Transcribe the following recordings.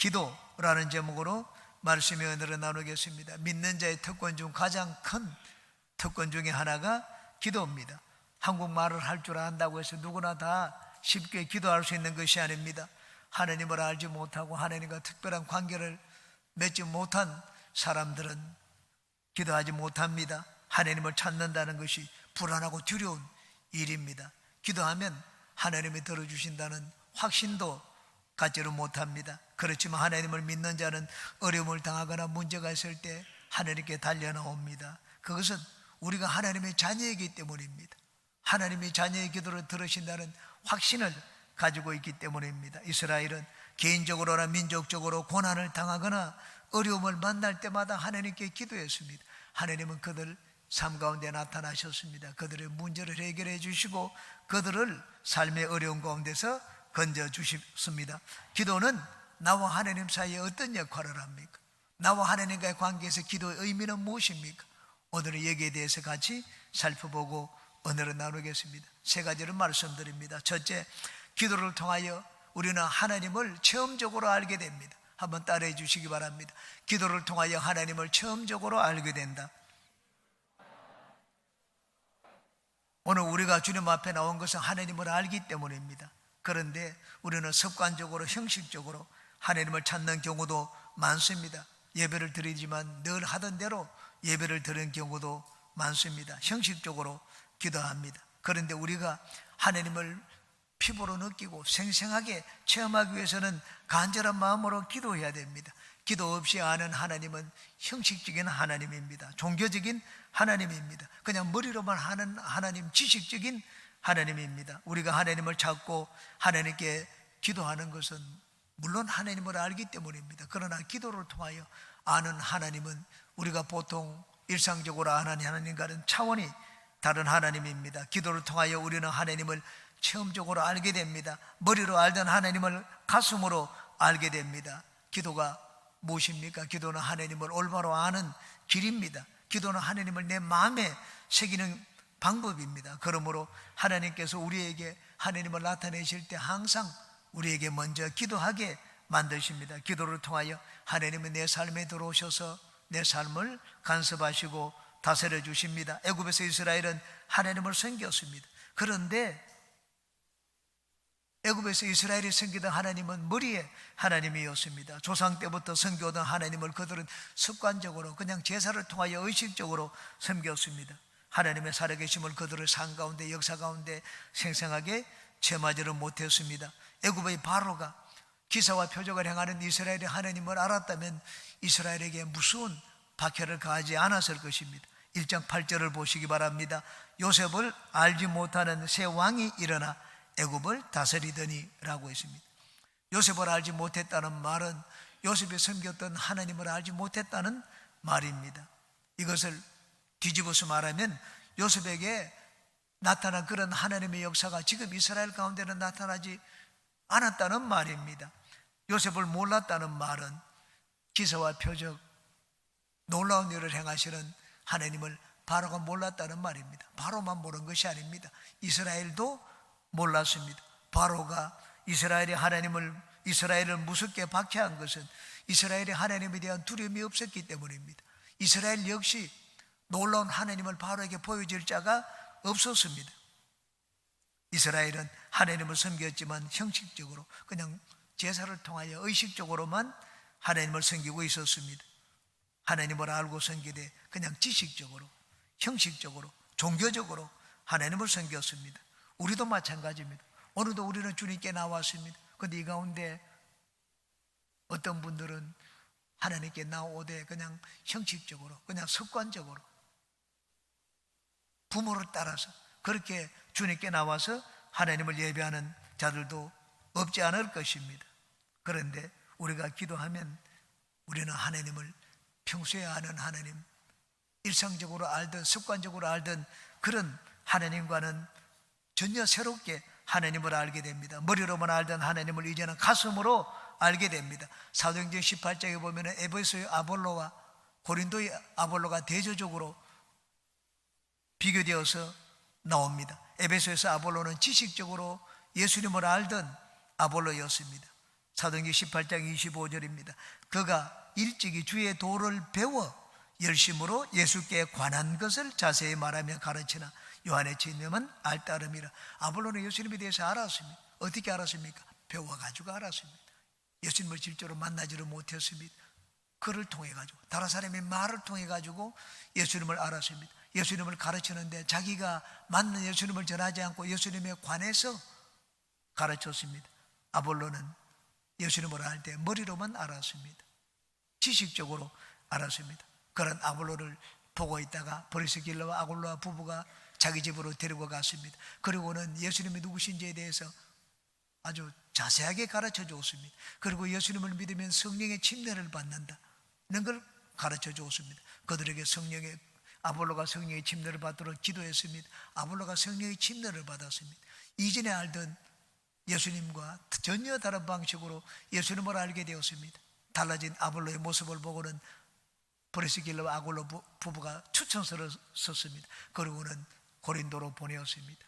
기도라는 제목으로 말씀의 은혜를 나누겠습니다. 믿는 자의 특권 중 가장 큰 특권 중에 하나가 기도입니다. 한국말을 할 줄 안다고 해서 누구나 다 쉽게 기도할 수 있는 것이 아닙니다. 하나님을 알지 못하고 하나님과 특별한 관계를 맺지 못한 사람들은 기도하지 못합니다. 하나님을 찾는다는 것이 불안하고 두려운 일입니다. 기도하면 하나님이 들어주신다는 확신도 갖지를 못합니다. 그렇지만 하나님을 믿는 자는 어려움을 당하거나 문제가 있을 때 하나님께 달려나옵니다. 그것은 우리가 하나님의 자녀이기 때문입니다. 하나님이 자녀의 기도를 들으신다는 확신을 가지고 있기 때문입니다. 이스라엘은 개인적으로나 민족적으로 고난을 당하거나 어려움을 만날 때마다 하나님께 기도했습니다. 하나님은 그들 삶 가운데 나타나셨습니다. 그들의 문제를 해결해 주시고 그들을 삶의 어려움 가운데서 건져 주셨습니다. 기도는 나와 하나님 사이에 어떤 역할을 합니까? 나와 하나님과의 관계에서 기도의 의미는 무엇입니까? 오늘은 여기에 대해서 같이 살펴보고 은혜를 나누겠습니다. 세 가지를 말씀드립니다. 첫째, 기도를 통하여 우리는 하나님을 체험적으로 알게 됩니다. 한번 따라해 주시기 바랍니다. 기도를 통하여 하나님을 체험적으로 알게 된다. 오늘 우리가 주님 앞에 나온 것은 하나님을 알기 때문입니다. 그런데 우리는 습관적으로 형식적으로 하나님을 찾는 경우도 많습니다. 예배를 드리지만 늘 하던 대로 예배를 드리는 경우도 많습니다. 형식적으로 기도합니다. 그런데 우리가 하나님을 피부로 느끼고 생생하게 체험하기 위해서는 간절한 마음으로 기도해야 됩니다. 기도 없이 아는 하나님은 형식적인 하나님입니다. 종교적인 하나님입니다. 그냥 머리로만 하는 하나님, 지식적인 하나님입니다. 우리가 하나님을 찾고 하나님께 기도하는 것은 물론 하나님을 알기 때문입니다. 그러나 기도를 통하여 아는 하나님은 우리가 보통 일상적으로 아는 하나님과는 차원이 다른 하나님입니다. 기도를 통하여 우리는 하나님을 체험적으로 알게 됩니다. 머리로 알던 하나님을 가슴으로 알게 됩니다. 기도가 무엇입니까? 기도는 하나님을 올바로 아는 길입니다. 기도는 하나님을 내 마음에 새기는 방법입니다. 그러므로 하나님께서 우리에게 하나님을 나타내실 때 항상 우리에게 먼저 기도하게 만드십니다. 기도를 통하여 하나님은 내 삶에 들어오셔서 내 삶을 간섭하시고 다스려 주십니다. 애굽에서 이스라엘은 하나님을 섬겼습니다. 그런데 애굽에서 이스라엘이 섬기던 하나님은 머리에 하나님이었습니다. 조상 때부터 섬겨오던 하나님을 그들은 습관적으로 그냥 제사를 통하여 의식적으로 섬겼습니다. 하나님의 살아계심을 그들의 삶 가운데 역사 가운데 생생하게 체험하지를 못했습니다. 애굽의 바로가 기사와 표적을 행하는 이스라엘의 하나님을 알았다면 이스라엘에게 무서운 박해를 가하지 않았을 것입니다. 1장 8절을 보시기 바랍니다. 요셉을 알지 못하는 새 왕이 일어나 애굽을 다스리더니 라고 했습니다. 요셉을 알지 못했다는 말은 요셉이 섬겼던 하나님을 알지 못했다는 말입니다. 이것을 뒤집어서 말하면 요셉에게 나타난 그런 하나님의 역사가 지금 이스라엘 가운데는 나타나지 않았다는 말입니다. 요셉을 몰랐다는 말은 기사와 표적 놀라운 일을 행하시는 하나님을 바로가 몰랐다는 말입니다. 바로만 모른 것이 아닙니다. 이스라엘도 몰랐습니다. 바로가 이스라엘을 무섭게 박해한 것은 이스라엘의 하나님에 대한 두려움이 없었기 때문입니다. 이스라엘 역시 놀라운 하나님을 바로에게 보여줄 자가 없었습니다. 이스라엘은 하나님을 섬겼지만 형식적으로 그냥 제사를 통하여 의식적으로만 하나님을 섬기고 있었습니다. 하나님을 알고 섬기되 그냥 지식적으로, 형식적으로, 종교적으로 하나님을 섬겼습니다. 우리도 마찬가지입니다. 오늘도 우리는 주님께 나왔습니다. 그런데 이 가운데 어떤 분들은 하나님께 나오되 그냥 형식적으로, 그냥 습관적으로 부모를 따라서 그렇게 주님께 나와서 하나님을 예배하는 자들도 없지 않을 것입니다. 그런데 우리가 기도하면 우리는 하나님을 평소에 아는 하나님, 일상적으로 알던 습관적으로 알던 그런 하나님과는 전혀 새롭게 하나님을 알게 됩니다. 머리로만 알던 하나님을 이제는 가슴으로 알게 됩니다. 사도행전 18장에 보면 에베소의 아볼로와 고린도의 아볼로가 대조적으로 비교되어서 나옵니다. 에베소에서 아볼로는 지식적으로 예수님을 알던 아볼로였습니다. 사도행전 18장 25절입니다. 그가 일찍이 주의 도를 배워 열심으로 예수께 관한 것을 자세히 말하며 가르치나 요한의 친님은 알따름이라. 아볼로는 예수님에 대해서 알았습니다. 어떻게 알았습니까? 배워가지고 알았습니다. 예수님을 실제로 만나지를 못했습니다. 그를 통해 가지고, 다른 사람의 말을 통해 가지고 예수님을 알았습니다. 예수님을 가르치는데 자기가 맞는 예수님을 전하지 않고 예수님에 관해서 가르쳤습니다. 아볼로는 예수님을 알 때 머리로만 알았습니다. 지식적으로 알았습니다. 그런 아볼로를 보고 있다가 브리스길라와 아굴로와 부부가 자기 집으로 데리고 갔습니다. 그리고는 예수님이 누구신지에 대해서 아주 자세하게 가르쳐 주었습니다. 그리고 예수님을 믿으면 성령의 침례를 받는다는 걸 가르쳐 주었습니다. 그들에게 아볼로가 성령의 침례를 받도록 기도했습니다. 아볼로가 성령의 침례를 받았습니다. 이전에 알던 예수님과 전혀 다른 방식으로 예수님을 알게 되었습니다. 달라진 아볼로의 모습을 보고는 브리스길라와 아굴로 부부가 추천서를 썼습니다. 그리고는 고린도로 보내었습니다.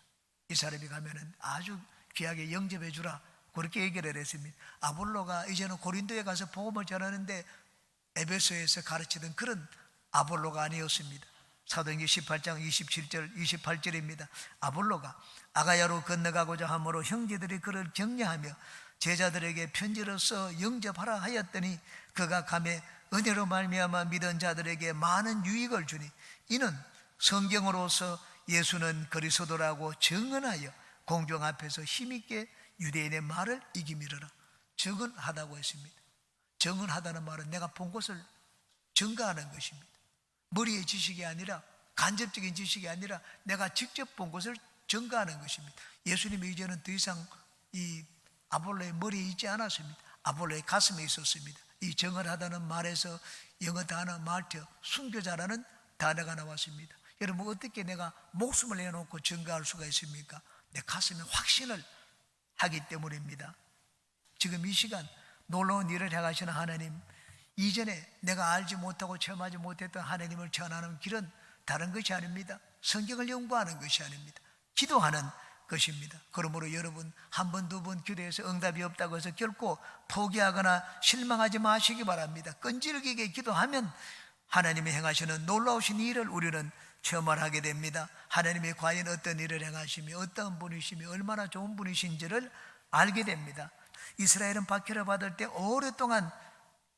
이 사람이 가면은 아주 귀하게 영접해 주라, 그렇게 얘기를 했습니다. 아볼로가 이제는 고린도에 가서 복음을 전하는데 에베소에서 가르치던 그런 아볼로가 아니었습니다. 사도행전 18장 27절 28절입니다. 아볼로가 아가야로 건너가고자 하므로 형제들이 그를 격려하며 제자들에게 편지를 써 영접하라 하였더니 그가 가매 은혜로 말미암아 믿은 자들에게 많은 유익을 주니 이는 성경으로서 예수는 그리스도라고 증언하여 공중 앞에서 힘있게 유대인의 말을 이기미르라. 증언하다고 했습니다. 증언하다는 말은 내가 본 것을 증거하는 것입니다. 머리의 지식이 아니라, 간접적인 지식이 아니라 내가 직접 본 것을 증거하는 것입니다. 예수님이 이제는 더 이상 이 아볼로의 머리에 있지 않았습니다. 아볼로의 가슴에 있었습니다. 이 증언하다는 말에서 영어 단어 말티어, 순교자라는 단어가 나왔습니다. 여러분, 어떻게 내가 목숨을 내놓고 증거할 수가 있습니까? 내 가슴에 확신을 하기 때문입니다. 지금 이 시간 놀라운 일을 행하시는 하나님, 이전에 내가 알지 못하고 체험하지 못했던 하나님을 전하는 길은 다른 것이 아닙니다. 성경을 연구하는 것이 아닙니다. 기도하는 것입니다. 그러므로 여러분, 한 번, 두 번 기도해서 응답이 없다고 해서 결코 포기하거나 실망하지 마시기 바랍니다. 끈질기게 기도하면 하나님이 행하시는 놀라우신 일을 우리는 체험을 하게 됩니다. 하나님이 과연 어떤 일을 행하시며 어떤 분이시며 얼마나 좋은 분이신지를 알게 됩니다. 이스라엘은 박해를 받을 때 오랫동안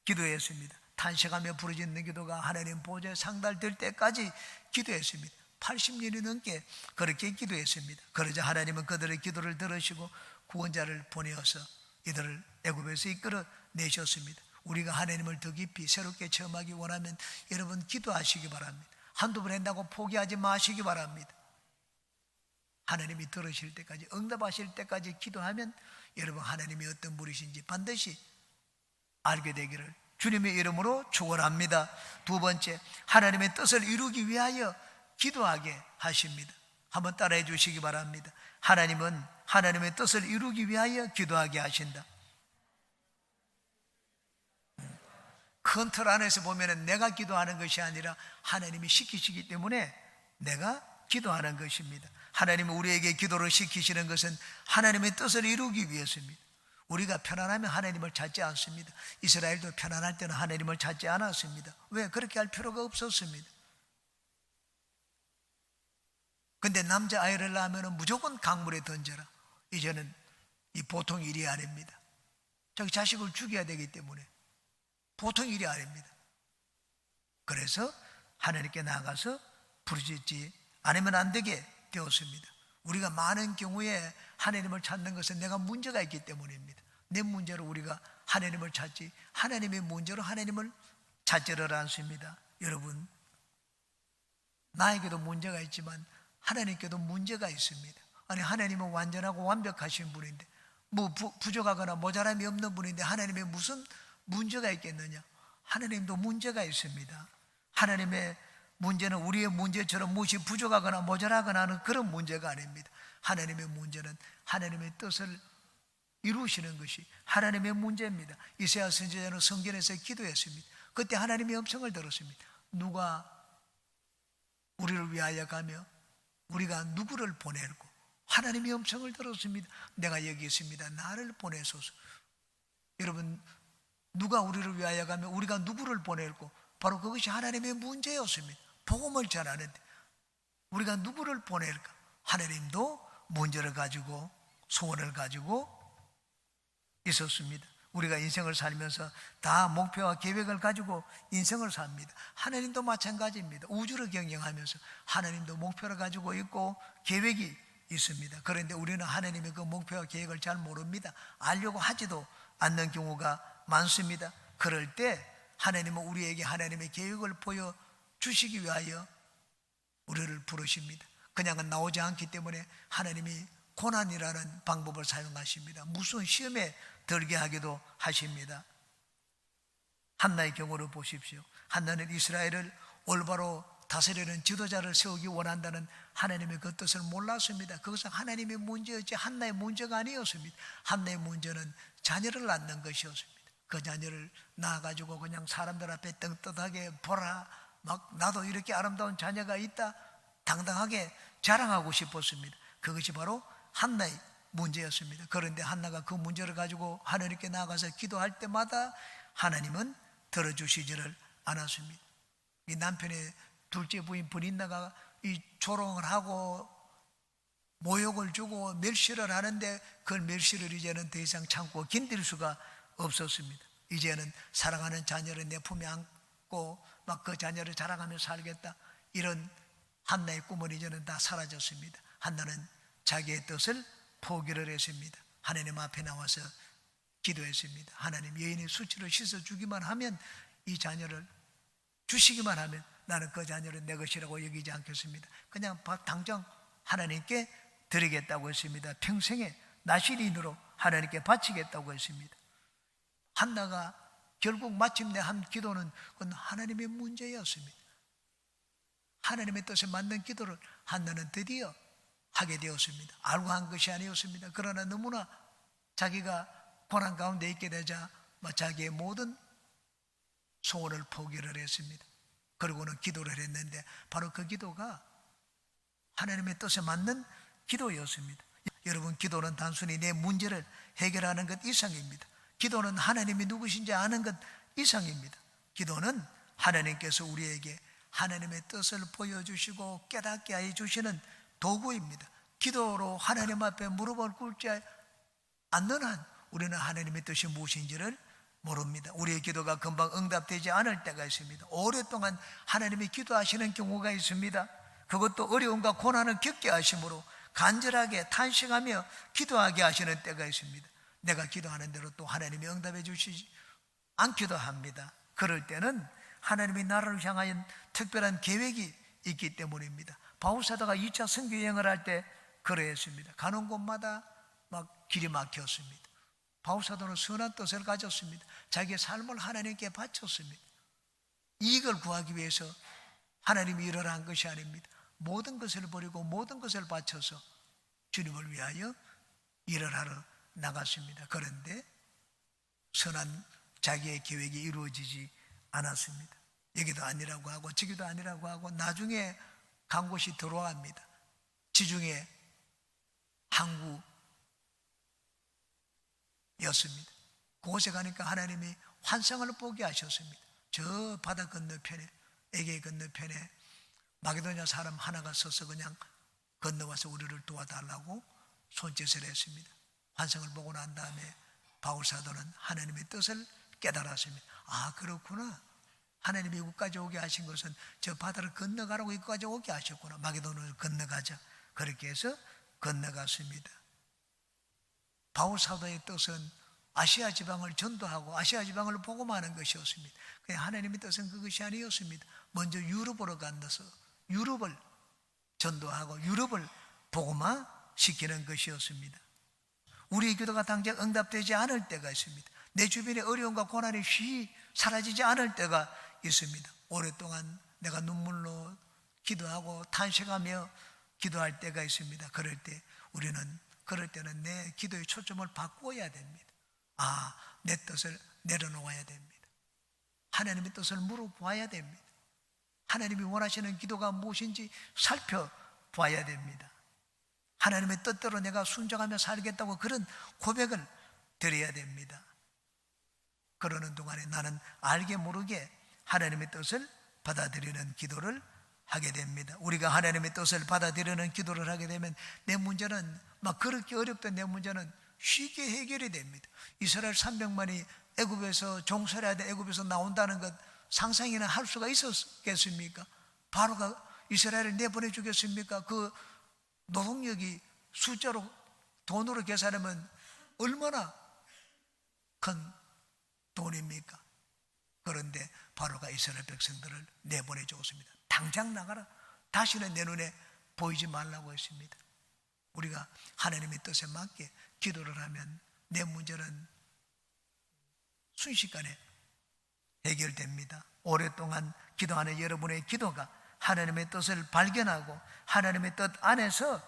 기도했습니다. 탄식하며 부르짖는 기도가 하나님 보좌에 상달될 때까지 기도했습니다. 80년이 넘게 그렇게 기도했습니다. 그러자 하나님은 그들의 기도를 들으시고 구원자를 보내어서 이들을 애굽에서 이끌어 내셨습니다. 우리가 하나님을 더 깊이 새롭게 체험하기 원하면 여러분 기도하시기 바랍니다. 한두 번 한다고 포기하지 마시기 바랍니다. 하나님이 들으실 때까지, 응답하실 때까지 기도하면 여러분 하나님이 어떤 분이신지 반드시 알게 되기를 주님의 이름으로 축원합니다. 두 번째, 하나님의 뜻을 이루기 위하여 기도하게 하십니다. 한번 따라해 주시기 바랍니다. 하나님은 하나님의 뜻을 이루기 위하여 기도하게 하신다. 큰 틀 안에서 보면 내가 기도하는 것이 아니라 하나님이 시키시기 때문에 내가 기도하는 것입니다. 하나님은 우리에게 기도를 시키시는 것은 하나님의 뜻을 이루기 위해서입니다. 우리가 편안하면 하나님을 찾지 않습니다. 이스라엘도 편안할 때는 하나님을 찾지 않았습니다. 왜? 그렇게 할 필요가 없었습니다. 근데 남자아이를 낳으면 무조건 강물에 던져라. 이제는 이 보통 일이 아닙니다. 자기 자식을 죽여야 되기 때문에 보통 일이 아닙니다. 그래서 하나님께 나가서 부르짖지 않으면 안 되게 되었습니다. 우리가 많은 경우에 하나님을 찾는 것은 내가 문제가 있기 때문입니다. 내 문제로 우리가 하나님을 찾지 하나님의 문제로 하나님을 찾지를 않습니다. 여러분, 나에게도 문제가 있지만 하나님께도 문제가 있습니다. 아니, 하나님은 완전하고 완벽하신 분인데 뭐 부족하거나 모자람이 없는 분인데 하나님의 무슨 문제가 있겠느냐? 하나님도 문제가 있습니다. 하나님의 문제는 우리의 문제처럼 무엇이 부족하거나 모자라거나 하는 그런 문제가 아닙니다. 하나님의 문제는 하나님의 뜻을 이루시는 것이 하나님의 문제입니다. 이사야 선지자는 성전에서 기도했습니다. 그때 하나님의 음성을 들었습니다. 누가 우리를 위하여 가며 우리가 누구를 보낼고? 하나님의 음성을 들었습니다. 내가 여기 있습니다. 나를 보내소서. 여러분, 누가 우리를 위하여 가면 우리가 누구를 보낼고, 바로 그것이 하나님의 문제였습니다. 복음을 전하는데 우리가 누구를 보낼까? 하나님도 문제를 가지고 소원을 가지고 있었습니다. 우리가 인생을 살면서 다 목표와 계획을 가지고 인생을 삽니다. 하나님도 마찬가지입니다. 우주를 경영하면서 하나님도 목표를 가지고 있고 계획이 있습니다. 그런데 우리는 하나님의 그 목표와 계획을 잘 모릅니다. 알려고 하지도 않는 경우가 많습니다. 그럴 때 하나님은 우리에게 하나님의 계획을 보여주시기 위하여 우리를 부르십니다. 그냥은 나오지 않기 때문에 하나님이 고난이라는 방법을 사용하십니다. 무슨 시험에 들게 하기도 하십니다. 한나의 경우를 보십시오. 한나는 이스라엘을 올바로 다스리는 지도자를 세우기 원한다는 하나님의 그 뜻을 몰랐습니다. 그것은 하나님의 문제였지 한나의 문제가 아니었습니다. 한나의 문제는 자녀를 낳는 것이었습니다. 그 자녀를 낳아가지고 그냥 사람들 앞에 떳떳하게 보라, 막 나도 이렇게 아름다운 자녀가 있다 당당하게 자랑하고 싶었습니다. 그것이 바로 한나의 문제였습니다. 그런데 한나가 그 문제를 가지고 하나님께 나아가서 기도할 때마다 하나님은 들어주시지를 않았습니다. 이 남편의 둘째 부인 브린나가 이 조롱을 하고 모욕을 주고 멸시를 하는데 그 멸시를 이제는 더 이상 참고 견딜 수가 없었습니다. 이제는 사랑하는 자녀를 내 품에 안고 막 그 자녀를 자랑하며 살겠다, 이런 한나의 꿈은 이제는 다 사라졌습니다. 한나는 자기의 뜻을 포기를 했습니다. 하나님 앞에 나와서 기도했습니다. 하나님, 여인의 수치를 씻어주기만 하면, 이 자녀를 주시기만 하면 나는 그 자녀를 내 것이라고 여기지 않겠습니다. 그냥 당장 하나님께 드리겠다고 했습니다. 평생에 나실인으로 하나님께 바치겠다고 했습니다. 한나가 결국 마침내 한 기도는 그건 하나님의 문제였습니다. 하나님의 뜻에 맞는 기도를 한나는 드디어 하게 되었습니다. 알고 한 것이 아니었습니다. 그러나 너무나 자기가 고난 가운데 있게 되자 자기의 모든 소원을 포기를 했습니다. 그리고는 기도를 했는데 바로 그 기도가 하나님의 뜻에 맞는 기도였습니다. 여러분, 기도는 단순히 내 문제를 해결하는 것 이상입니다. 기도는 하나님이 누구신지 아는 것 이상입니다. 기도는 하나님께서 우리에게 하나님의 뜻을 보여주시고 깨닫게 해주시는 도구입니다. 기도로 하나님 앞에 무릎을 꿇지 않는 한 우리는 하나님의 뜻이 무엇인지를 모릅니다. 우리의 기도가 금방 응답되지 않을 때가 있습니다. 오랫동안 하나님이 기도하시는 경우가 있습니다. 그것도 어려움과 고난을 겪게 하심으로 간절하게 탄식하며 기도하게 하시는 때가 있습니다. 내가 기도하는 대로 또 하나님이 응답해 주시지 않기도 합니다. 그럴 때는 하나님이 나를 향하여 특별한 계획이 있기 때문입니다. 바울사도가 2차 선교 여행을 할 때 그러했습니다. 가는 곳마다 막 길이 막혔습니다. 바울사도는 선한 뜻을 가졌습니다. 자기의 삶을 하나님께 바쳤습니다. 이익을 구하기 위해서 하나님이 일을 한 것이 아닙니다. 모든 것을 버리고 모든 것을 바쳐서 주님을 위하여 일을 하러 나갔습니다. 그런데 선한 자기의 계획이 이루어지지 않았습니다. 여기도 아니라고 하고 저기도 아니라고 하고 나중에 간 곳이 들어갑니다. 지중해 항구였습니다. 그곳에 가니까 하나님이 환상을 보게 하셨습니다. 저 바다 건너편에, 에게 건너편에 마게도냐 사람 하나가 서서 그냥 건너와서 우리를 도와달라고 손짓을 했습니다. 환상을 보고 난 다음에 바울사도는 하나님의 뜻을 깨달았습니다. 아, 그렇구나. 하나님이 이곳까지 오게 하신 것은 저 바다를 건너가라고 이곳까지 오게 하셨구나. 마게도냐를 건너가자. 그렇게 해서 건너갔습니다. 바울사도의 뜻은 아시아 지방을 전도하고 아시아 지방을 복음하는 것이었습니다. 하나님의 뜻은 그것이 아니었습니다. 먼저 유럽으로 건너서 유럽을 전도하고 유럽을 복음화시키는 것이었습니다. 우리의 기도가 당장 응답되지 않을 때가 있습니다. 내 주변의 어려움과 고난이 쉬이 사라지지 않을 때가 있습니다. 오랫동안 내가 눈물로 기도하고 탄식하며 기도할 때가 있습니다. 그럴 때는 내 기도의 초점을 바꾸어야 됩니다. 아, 내 뜻을 내려놓아야 됩니다. 하나님의 뜻을 물어봐야 됩니다. 하나님이 원하시는 기도가 무엇인지 살펴봐야 됩니다. 하나님의 뜻대로 내가 순종하며 살겠다고 그런 고백을 드려야 됩니다. 그러는 동안에 나는 알게 모르게 하나님의 뜻을 받아들이는 기도를 하게 됩니다. 우리가 하나님의 뜻을 받아들이는 기도를 하게 되면 내 문제는 막 그렇게 어렵던 내 문제는 쉽게 해결이 됩니다. 이스라엘 300만이 애굽에서 종살이하다 애굽에서 나온다는 것 상상이나 할 수가 있었겠습니까? 바로가 이스라엘을 내보내 주겠습니까? 그 노동력이 숫자로 돈으로 계산하면 얼마나 큰 돈입니까? 그런데 바로가 이스라엘 백성들을 내보내 주었습니다. 당장 나가라. 다시는 내 눈에 보이지 말라고 했습니다. 우리가 하나님의 뜻에 맞게 기도를 하면 내 문제는 순식간에 해결됩니다. 오랫동안 기도하는 여러분의 기도가 하나님의 뜻을 발견하고 하나님의 뜻 안에서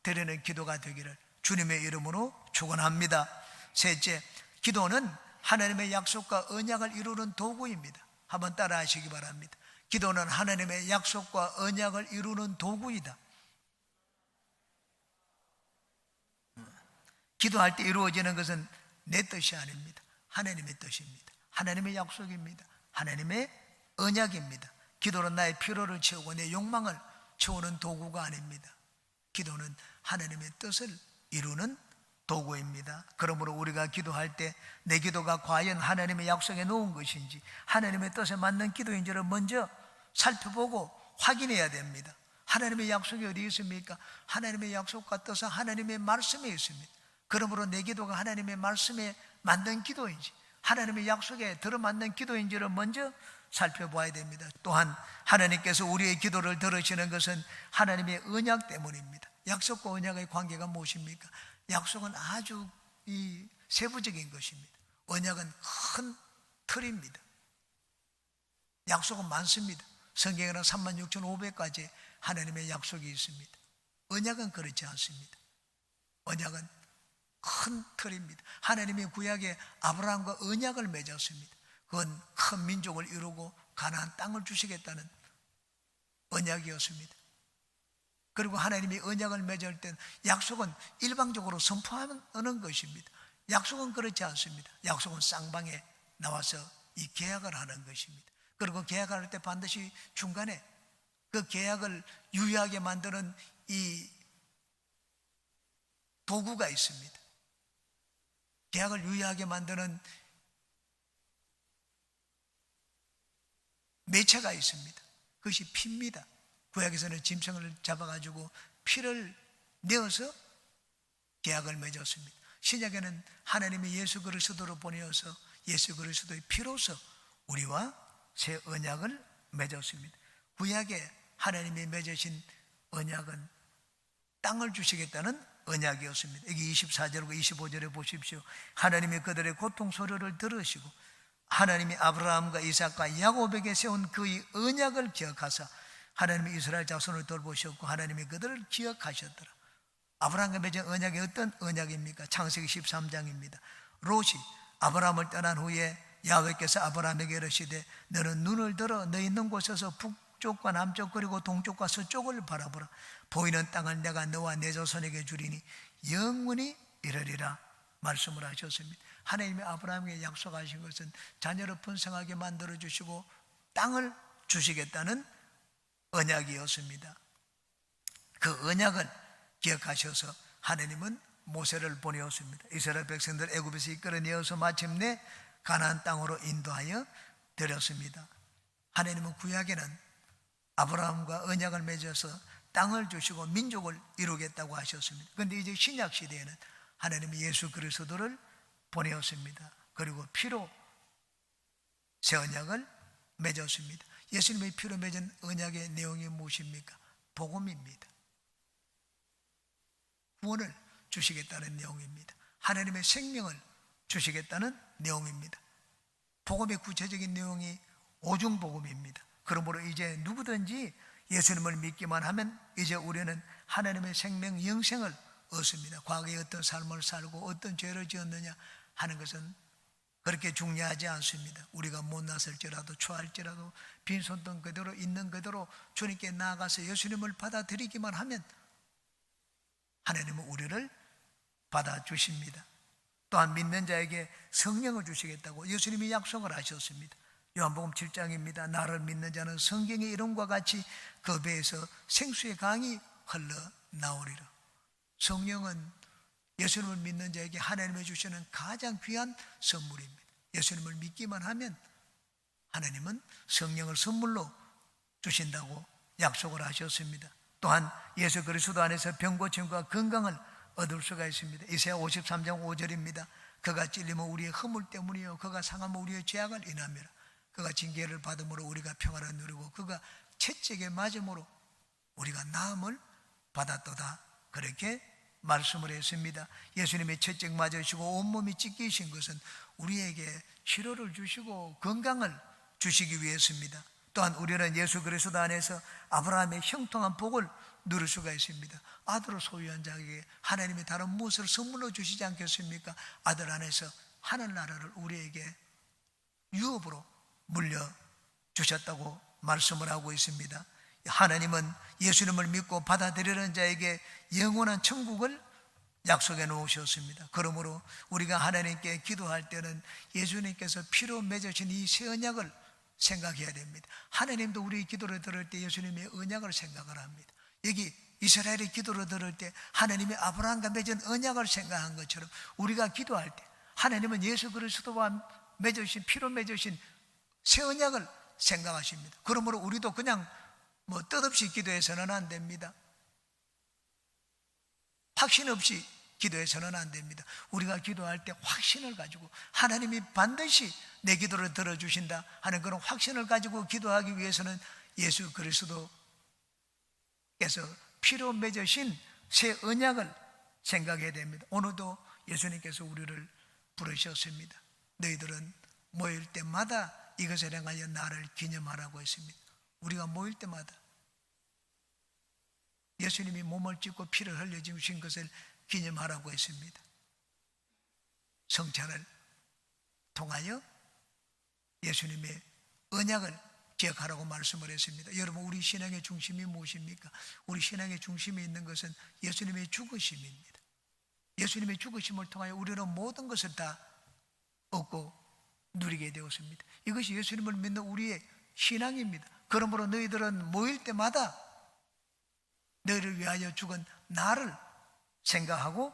드리는 기도가 되기를 주님의 이름으로 축원합니다. 셋째, 기도는 하나님의 약속과 언약을 이루는 도구입니다. 한번 따라 하시기 바랍니다. 기도는 하나님의 약속과 언약을 이루는 도구이다. 기도할 때 이루어지는 것은 내 뜻이 아닙니다. 하나님의 뜻입니다. 하나님의 약속입니다. 하나님의 언약입니다. 기도는 나의 필요를 채우고 내 욕망을 채우는 도구가 아닙니다. 기도는 하나님의 뜻을 이루는 도구입니다. 그러므로 우리가 기도할 때 내 기도가 과연 하나님의 약속에 놓은 것인지 하나님의 뜻에 맞는 기도인지를 먼저 살펴보고 확인해야 됩니다. 하나님의 약속이 어디 있습니까? 하나님의 약속과 뜻은 하나님의 말씀에 있습니다. 그러므로 내 기도가 하나님의 말씀에 맞는 기도인지 하나님의 약속에 들어맞는 기도인지를 먼저 살펴봐야 됩니다. 또한 하나님께서 우리의 기도를 들으시는 것은 하나님의 언약 때문입니다. 약속과 언약의 관계가 무엇입니까? 약속은 아주 세부적인 것입니다. 언약은 큰 틀입니다. 약속은 많습니다. 성경에는 36,500가지 하나님의 약속이 있습니다. 언약은 그렇지 않습니다. 언약은 큰 틀입니다. 하나님이 구약에 아브라함과 언약을 맺었습니다. 그건 큰 민족을 이루고 가나안 땅을 주시겠다는 언약이었습니다. 그리고 하나님이 언약을 맺을 때 약속은 일방적으로 선포하는 것입니다. 약속은 그렇지 않습니다. 약속은 쌍방에 나와서 이 계약을 하는 것입니다. 그리고 계약을 할 때 반드시 중간에 그 계약을 유효하게 만드는 이 도구가 있습니다. 계약을 유효하게 만드는 매체가 있습니다. 그것이 피입니다. 구약에서는 짐승을 잡아가지고 피를 내어서 계약을 맺었습니다. 신약에는 하나님이 예수 그리스도로 보내어서 예수 그리스도의 피로서 우리와 새 언약을 맺었습니다. 구약에 하나님이 맺으신 언약은 땅을 주시겠다는 언약이었습니다. 여기 24절과 25절에 보십시오. 하나님이 그들의 고통 소리를 들으시고 하나님이 아브라함과 이삭과 야곱에게 세운 그의 언약을 기억하사 하나님이 이스라엘 자손을 돌보셨고 하나님이 그들을 기억하셨더라. 아브라함과 맺은 언약이 어떤 언약입니까? 창세기 13장입니다. 롯이 아브라함을 떠난 후에 야훼께서 아브라함에게 이르시되 너는 눈을 들어 너 있는 곳에서 북쪽과 남쪽 그리고 동쪽과 서쪽을 바라보라. 보이는 땅을 내가 너와 내 자손에게 주리니 영원히 이르리라 말씀을 하셨습니다. 하나님이 아브라함에게 약속하신 것은 자녀를 번성하게 만들어 주시고 땅을 주시겠다는 언약이었습니다. 그 언약을 기억하셔서 하나님은 모세를 보내었습니다. 이스라엘 백성들 애굽에서 이끌어내어서 마침내 가나안 땅으로 인도하여 드렸습니다. 하나님은 구약에는 아브라함과 언약을 맺어서 땅을 주시고 민족을 이루겠다고 하셨습니다. 그런데 이제 신약 시대에는 하나님이 예수 그리스도를 보내었습니다. 그리고 피로 새 언약을 맺었습니다. 예수님의 피로 맺은 언약의 내용이 무엇입니까? 복음입니다. 구원을 주시겠다는 내용입니다. 하나님의 생명을 주시겠다는 내용입니다. 복음의 구체적인 내용이 오중복음입니다. 그러므로 이제 누구든지 예수님을 믿기만 하면 이제 우리는 하나님의 생명 영생을 얻습니다. 과거에 어떤 삶을 살고 어떤 죄를 지었느냐 하는 것은 그렇게 중요하지 않습니다. 우리가 못났을지라도 초할지라도 빈손던 그대로 있는 그대로 주님께 나아가서 예수님을 받아들이기만 하면 하나님은 우리를 받아주십니다. 또한 믿는 자에게 성령을 주시겠다고 예수님이 약속을 하셨습니다. 요한복음 7장입니다. 나를 믿는 자는 성경의 이름과 같이 그 배에서 생수의 강이 흘러나오리라. 성령은 예수님을 믿는 자에게 하나님이 주시는 가장 귀한 선물입니다. 예수님을 믿기만 하면 하나님은 성령을 선물로 주신다고 약속을 하셨습니다. 또한 예수 그리스도 안에서 병고침과 건강을 얻을 수가 있습니다. 이사야 53장 5절입니다. 그가 찔림은 우리의 허물 때문이요 그가 상함은 우리의 죄악을 인함이라. 그가 징계를 받음으로 우리가 평화를 누리고 그가 채찍에 맞음으로 우리가 나음을 받았도다. 그렇게 말씀을 했습니다. 예수님의 채찍 맞으시고 온몸이 찢기신 것은 우리에게 치료를 주시고 건강을 주시기 위해서입니다. 또한 우리는 예수 그리스도 안에서 아브라함의 형통한 복을 누릴 수가 있습니다. 아들을 소유한 자에게 하나님이 다른 무엇을 선물로 주시지 않겠습니까? 아들 안에서 하늘나라를 우리에게 유업으로 물려주셨다고 말씀을 하고 있습니다. 하나님은 예수님을 믿고 받아들이는 자에게 영원한 천국을 약속해 놓으셨습니다. 그러므로 우리가 하나님께 기도할 때는 예수님께서 피로 맺으신 이 새 언약을 생각해야 됩니다. 하나님도 우리 기도를 들을 때 예수님의 언약을 생각을 합니다. 여기 이스라엘의 기도를 들을 때 하나님이 아브라함과 맺은 언약을 생각한 것처럼 우리가 기도할 때 하나님은 예수 그리스도와 맺으신 피로 맺으신 새 언약을 생각하십니다. 그러므로 우리도 그냥 뜻없이 기도해서는 안 됩니다. 확신 없이 기도해서는 안 됩니다. 우리가 기도할 때 확신을 가지고 하나님이 반드시 내 기도를 들어주신다 하는 그런 확신을 가지고 기도하기 위해서는 예수 그리스도께서 피로 맺으신 새 언약을 생각해야 됩니다. 오늘도 예수님께서 우리를 부르셨습니다. 너희들은 모일 때마다 이것을 행하여 나를 기념하라고 했습니다. 우리가 모일 때마다 예수님이 몸을 찢고 피를 흘려주신 것을 기념하라고 했습니다. 성찬을 통하여 예수님의 언약을 기억하라고 말씀을 했습니다. 여러분, 우리 신앙의 중심이 무엇입니까? 우리 신앙의 중심에 있는 것은 예수님의 죽으심입니다. 예수님의 죽으심을 통하여 우리는 모든 것을 다 얻고 누리게 되었습니다. 이것이 예수님을 믿는 우리의 신앙입니다. 그러므로 너희들은 모일 때마다 너희를 위하여 죽은 나를 생각하고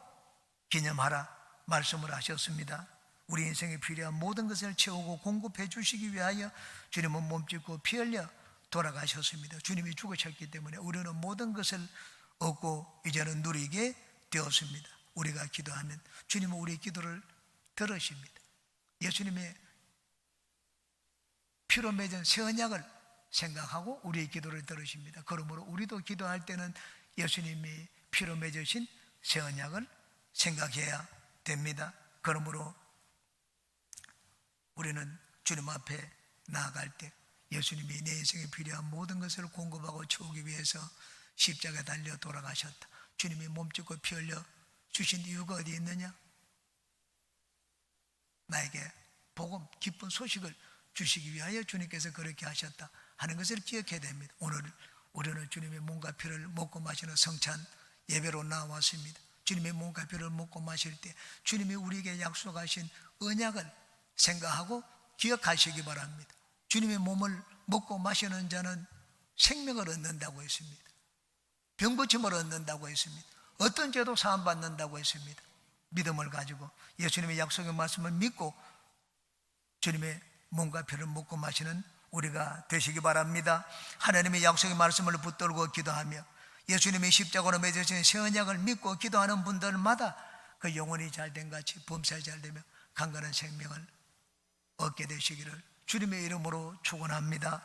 기념하라 말씀을 하셨습니다. 우리 인생에 필요한 모든 것을 채우고 공급해 주시기 위하여 주님은 몸짓고 피 흘려 돌아가셨습니다. 주님이 죽으셨기 때문에 우리는 모든 것을 얻고 이제는 누리게 되었습니다. 우리가 기도하면 주님은 우리의 기도를 들으십니다. 예수님의 피로 맺은 새 언약을 생각하고 우리의 기도를 들으십니다. 그러므로 우리도 기도할 때는 예수님이 피로 맺으신 새 언약을 생각해야 됩니다. 그러므로 우리는 주님 앞에 나아갈 때 예수님이 내 인생에 필요한 모든 것을 공급하고 채우기 위해서 십자가에 달려 돌아가셨다. 주님이 몸짓고 피 흘려 주신 이유가 어디 있느냐? 나에게 복음, 기쁜 소식을 주시기 위하여 주님께서 그렇게 하셨다 하는 것을 기억해야 됩니다. 오늘 우리는 주님의 몸과 피를 먹고 마시는 성찬 예배로 나왔습니다. 주님의 몸과 피를 먹고 마실 때 주님이 우리에게 약속하신 언약을 생각하고 기억하시기 바랍니다. 주님의 몸을 먹고 마시는 자는 생명을 얻는다고 했습니다. 병고침을 얻는다고 했습니다. 어떤 죄도 사함받는다고 했습니다. 믿음을 가지고 예수님의 약속의 말씀을 믿고 주님의 몸과 피를 먹고 마시는 우리가 되시기 바랍니다. 하나님의 약속의 말씀을 붙들고 기도하며 예수님의 십자가로 맺으신 새 언약을 믿고 기도하는 분들마다 그 영혼이 잘된 같이 범사에 잘되며 강건한 생명을 얻게 되시기를 주님의 이름으로 축원합니다.